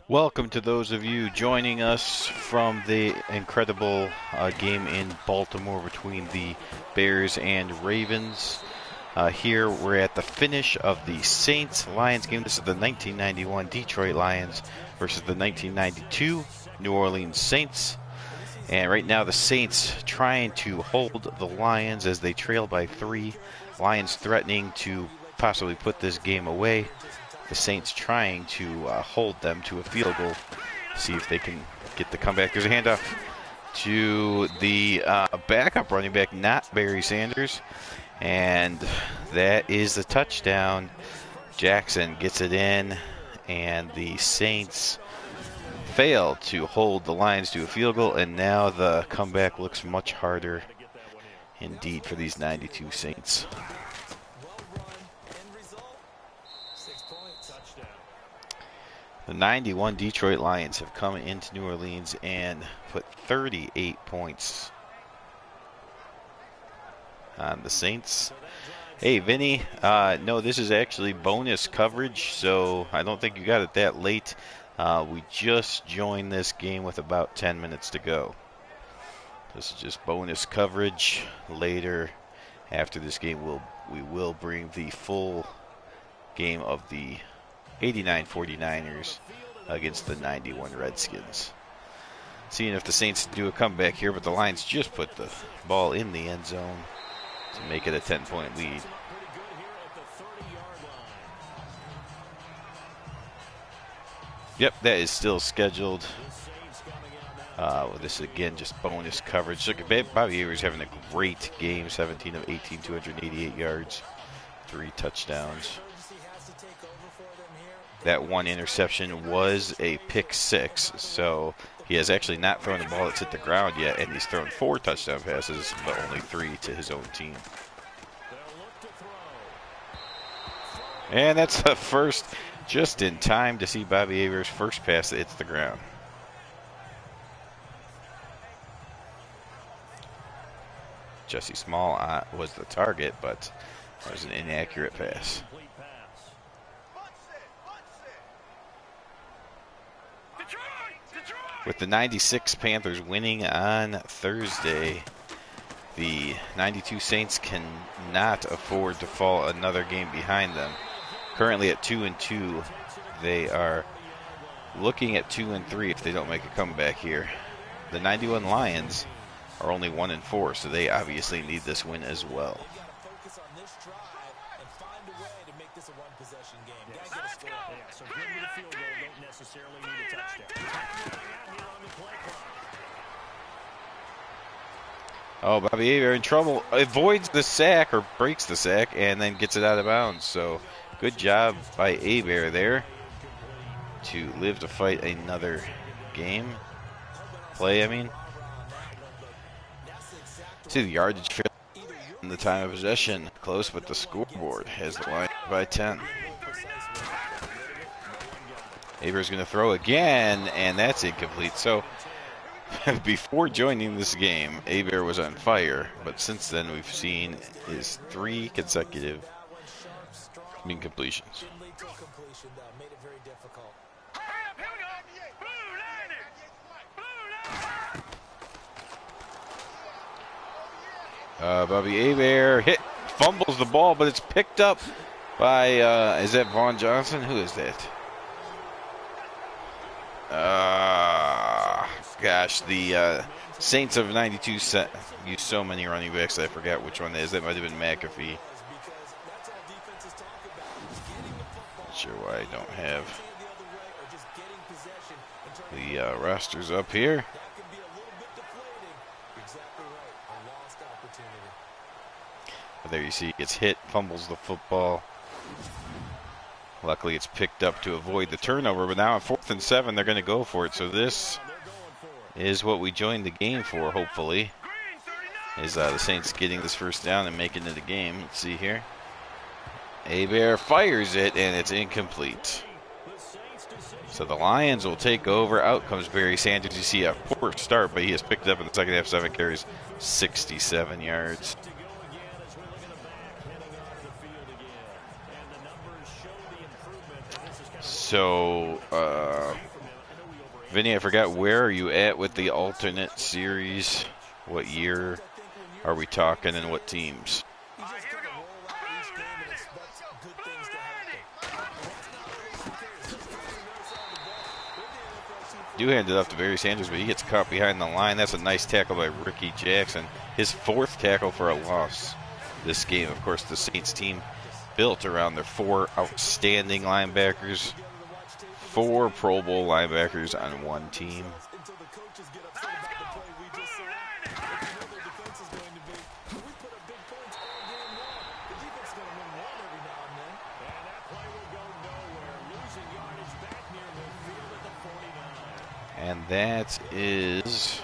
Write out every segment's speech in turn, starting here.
Welcome to those of you joining us from the incredible game in Baltimore between the Bears and Ravens. Here we're at the finish of the Saints-Lions game. This is the 1991 Detroit Lions versus the 1992 New Orleans Saints. And right now the Saints trying to hold the Lions as they trail by 3. Lions threatening to possibly put this game away. The Saints trying to hold them to a field goal, see if they can get the comeback. There's a handoff to the backup running back, not Barry Sanders, and that is the touchdown. Jackson gets it in, and the Saints fail to hold the Lions to a field goal, and now the comeback looks much harder indeed for these 92 Saints. The 91 Detroit Lions have come into New Orleans and put 38 points on the Saints. Hey, Vinny, no, this is actually bonus coverage, so I don't think you got it that late. We just joined this game with about 10 minutes to go. This is just bonus coverage. Later, after this game, we will bring the full game of the 89 49ers against the 91 Redskins. Seeing if the Saints do a comeback here, but the Lions just put the ball in the end zone to make it a 10-point lead. Yep, that is still scheduled. This is, again, just bonus coverage. Look at Bobby Ayers having a great game, 17 of 18, 288 yards, 3 touchdowns. That one interception was a pick 6, so he has actually not thrown the ball that's hit the ground yet, and he's thrown 4 touchdown passes, but only 3 to his own team. And that's the first, just in time to see Bobby Ayers' first pass that hits the ground. Jesse Small was the target, but it was an inaccurate pass. With the 96 Panthers winning on Thursday, the 92 Saints cannot afford to fall another game behind them. Currently at 2-2, they are looking at 2-3 if they don't make a comeback here. The 91 Lions are only 1-4, so they obviously need this win as well. Oh, Bobby Ayers in trouble. Avoids the sack or breaks the sack and then gets it out of bounds. So good job by Ayers there to live to fight another play, I mean. See the yardage in the time of possession. Close, but the scoreboard has the line by 10. Ayers going to throw again, and that's incomplete. So before joining this game, Ayers was on fire, but since then we've seen his 3 consecutive incompletions. Bobby Ayers fumbles the ball, but it's picked up by, is that Vaughn Johnson? Who is that? Gosh, the Saints of 92 used so many running backs I forgot which one it is. That might have been McAfee. Not sure why I don't have the rosters up here. But there you see, it gets hit, fumbles the football. Luckily, it's picked up to avoid the turnover, but now on 4th and 7, they're going to go for it. So this is what we joined the game for, hopefully, is the Saints getting this first down and making it a game. Let's see here. Ayers fires it, and it's incomplete. So the Lions will take over. Out comes Barry Sanders. You see a poor start, but he has picked up in the second half, 7 carries, 67 yards. So Vinny, I forgot, where are you at with the alternate series? What year are we talking and what teams? Do hand it off to Barry Sanders, but he gets caught behind the line. That's a nice tackle by Ricky Jackson. His 4th tackle for a loss this game. Of course, the Saints team built around their 4 outstanding linebackers. 4 Pro Bowl linebackers on one team. And that is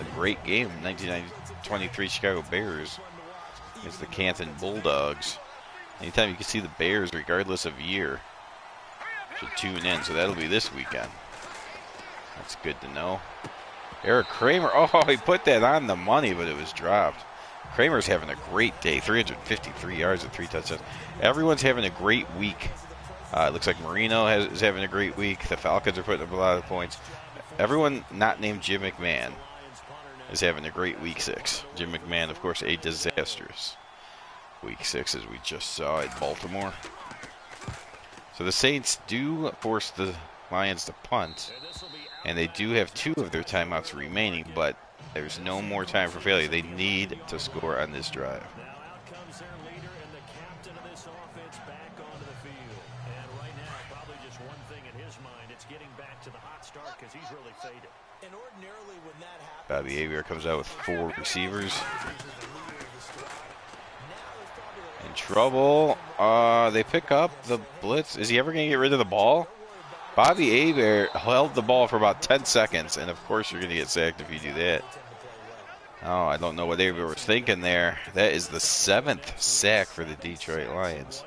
a great game. 1923 Chicago Bears against the Canton Bulldogs. Anytime you can see the Bears, regardless of year, should tune in. So that'll be this weekend. That's good to know. Eric Kramer. Oh, he put that on the money, but it was dropped. Kramer's having a great day. 353 yards and 3 touchdowns. Everyone's having a great week. It looks like Marino is having a great week. The Falcons are putting up a lot of points. Everyone not named Jim McMahon is having a great week 6. Jim McMahon, of course, a disastrous week 6, as we just saw at Baltimore. So the Saints do force the Lions to punt, and they do have 2 of their timeouts remaining, but there's no more time for failure. They need to score on this drive. Bobby Avier comes out with 4 receivers. In trouble. They pick up the blitz. Is he ever going to get rid of the ball? Bobby Avier held the ball for about 10 seconds, and of course you're going to get sacked if you do that. Oh, I don't know what Avier was thinking there. That is the 7th sack for the Detroit Lions.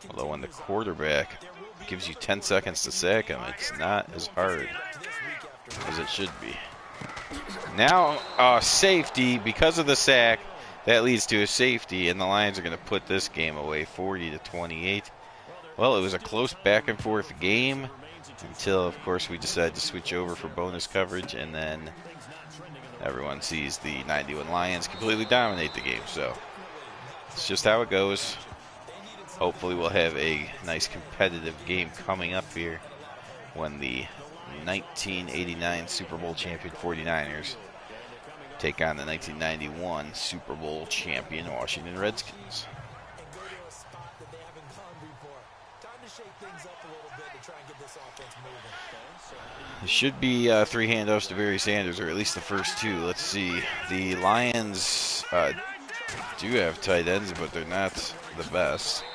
Although when the quarterback gives you 10 seconds to sack him, it's not as hard as it should be. Now, safety, because of the sack, that leads to a safety, and the Lions are going to put this game away 40-28. Well, it was a close back and forth game until, of course, we decided to switch over for bonus coverage, and then everyone sees the 91 Lions completely dominate the game. So it's just how it goes. Hopefully we'll have a nice competitive game coming up here when the 1989 Super Bowl champion 49ers take on the 1991 Super Bowl champion Washington Redskins. It should be 3 handoffs to Barry Sanders, or at least the first 2. Let's see. The Lions do have tight ends, but they're not the best.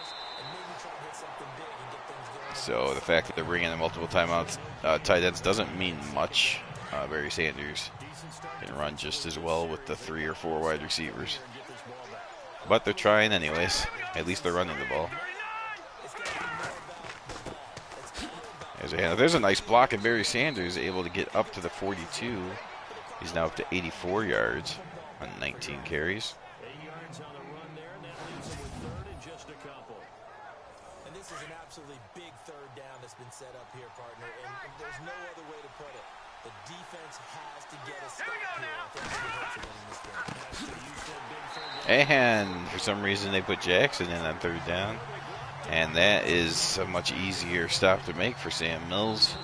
So the fact that they're bringing in multiple timeouts, tight ends doesn't mean much. Barry Sanders can run just as well with the 3 or 4 wide receivers. But they're trying anyways. At least they're running the ball. There's a nice block, and Barry Sanders able to get up to the 42. He's now up to 84 yards on 19 carries. And this is an absolutely big 3rd down that's been set up here, partner, and there's no other way to put it. The defense has to get a stop here. And for some reason they put Jackson in on 3rd down. And that is a much easier stop to make for Sam Mills.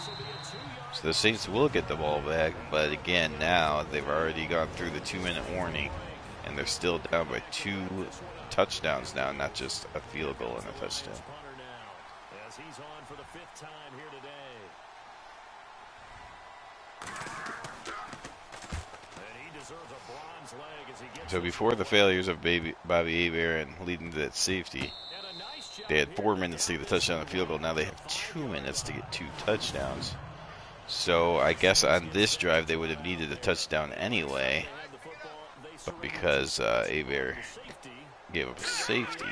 So the Saints will get the ball back, but again, now they've already gone through the 2-minute warning, and they're still down by 2 touchdowns now, not just a field goal and a touchdown. So before the failures of Bobby Avier and leading to that safety, they had 4 minutes to get the touchdown and field goal. Now they have 2 minutes to get 2 touchdowns. So I guess on this drive they would have needed a touchdown anyway. But because Avier gave up a safety,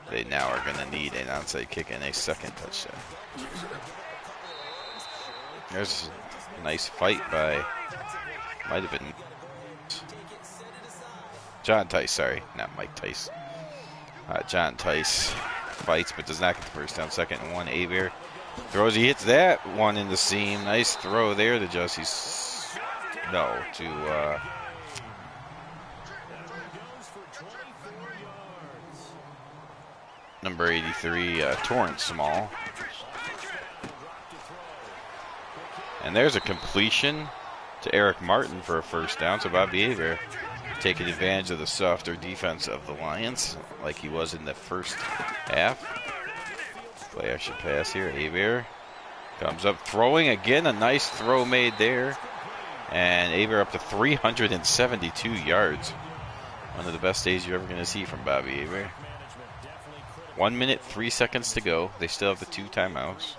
they now are going to need an onside kick and a 2nd touchdown. There's a nice fight by, might have been John Tice, sorry, not Mike Tice. John Tice fights, but does not get the first down. 2nd and 1. Aver throws. He hits that one in the seam. Nice throw there to Jussie. No, to number 83, Torrance Small. And there's a completion to Eric Martin for a first down. So Bobby Aver taking advantage of the softer defense of the Lions, like he was in the first half. Play action pass here. Aver comes up throwing again. A nice throw made there. And Aver up to 372 yards. One of the best days you're ever going to see from Bobby Aver. 1 minute, 3 seconds to go. They still have the 2 timeouts.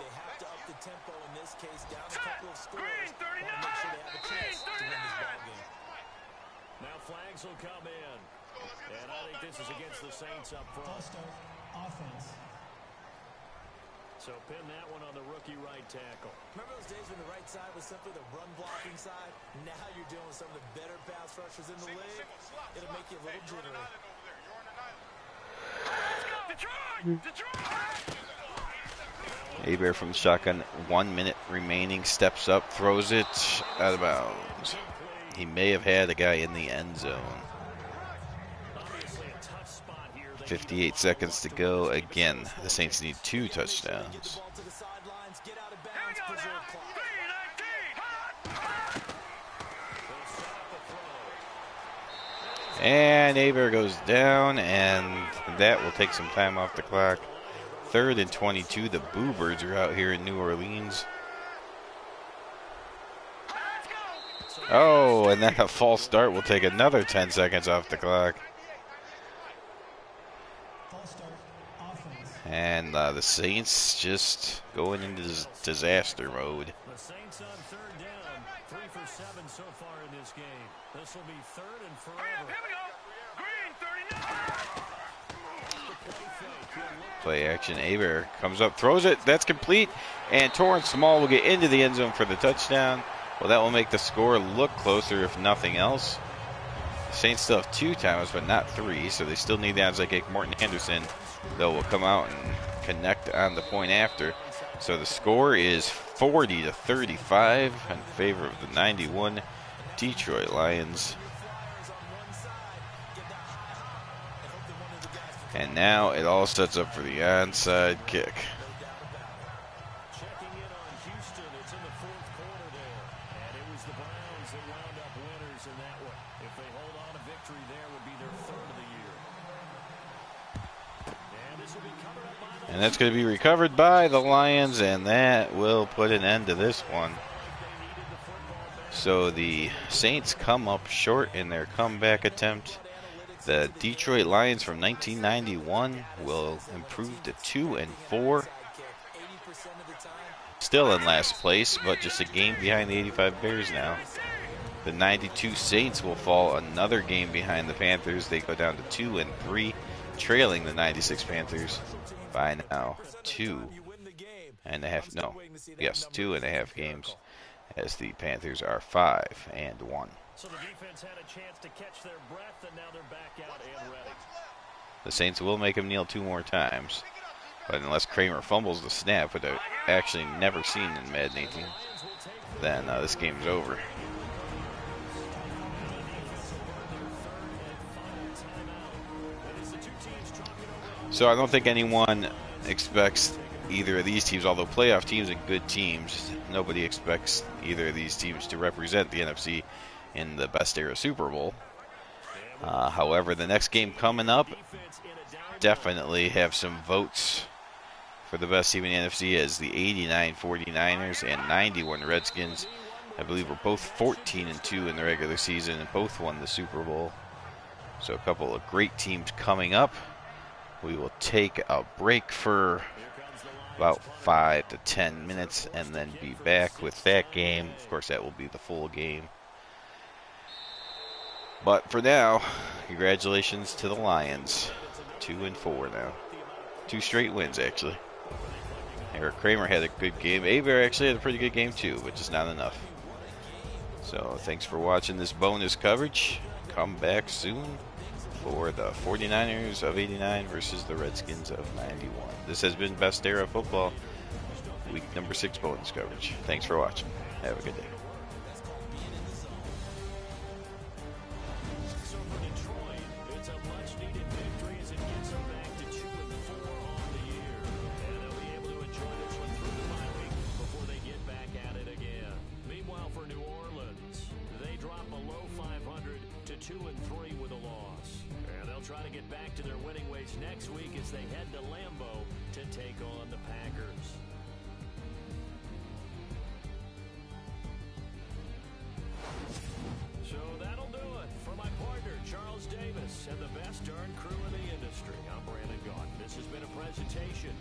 Now flags will come in. And I think this is against the Saints up front. Offense. So pin that one on the rookie right tackle. Remember those days when the right side was simply the run blocking side? Now you're dealing with some of the better pass rushers in the league. It'll make you a little jittery. Aver from the shotgun, 1 minute remaining, steps up, throws it out of bounds. He may have had a guy in the end zone. 58 seconds to go. Again, the Saints need 2 touchdowns. And Aver goes down, and that will take some time off the clock. 3rd and 22. The Boo Birds are out here in New Orleans. Oh, and then a false start will take another 10 seconds off the clock. And the Saints just going into disaster mode. The Saints on 3rd down. 3 for 7 so far in this game. This will be 3rd and forever. Here we go. Green 39. Play action. Aver comes up, throws it. That's complete. And Torrance Small will get into the end zone for the touchdown. Well, that will make the score look closer, if nothing else. The Saints still have 2 timeouts, but not 3, so they still need the odds like Morton Henderson, though, will come out and connect on the point after. So the score is 40-35 in favor of the 91 Detroit Lions. And now it all sets up for the onside kick. Checking in on Houston. It's in the 4th quarter there. And it was the Browns that wound up winners in that one. If they hold on, a victory there would be their 3rd of the year. And this will be covered up by the... And that's going to be recovered by the Lions, and that will put an end to this one. So the Saints come up short in their comeback attempt. The Detroit Lions from 1991 will improve to 2-4. Still in last place, but just a game behind the 85 Bears now. The 92 Saints will fall another game behind the Panthers. They go down to 2-3, trailing the 96 Panthers by now 2.5 games, as the Panthers are 5-1. So the defense had a chance to catch their breath, and now they're back out and ready. The Saints will make him kneel 2 more times, but unless Kramer fumbles the snap, which I've actually never seen in Madden 18, then this game's over. So I don't think anyone expects either of these teams, although playoff teams and good teams, nobody expects either of these teams to represent the NFC in the best era Super Bowl. However, the next game coming up definitely have some votes for the best team in the NFC, as the 89 49ers and 91 Redskins, I believe, were both 14-2 in the regular season and both won the Super Bowl. So a couple of great teams coming up. We will take a break for about 5 to 10 minutes and then be back with that game. Of course, that will be the full game. But for now, congratulations to the Lions. 2-4 now. 2 straight wins, actually. Eric Kramer had a good game. Aver actually had a pretty good game, too, but just not enough. So thanks for watching this bonus coverage. Come back soon for the 49ers of 89 versus the Redskins of 91. This has been Best Era Football, week number 6 bonus coverage. Thanks for watching. Have a good day. So for Detroit, it's a much-needed victory as it gets them back to 2-4 on the year. And they'll be able to enjoy this one through the bye week before they get back at it again. Meanwhile, for New Orleans, they drop below 500 to 2-3 with a loss. And they'll try to get back to their winning ways next week as they head to Lambeau to take on the Packers. So that'll do it. For my partner, Charles Davis, and the best darn crew in the industry, I'm Brandon Gaudin. This has been a presentation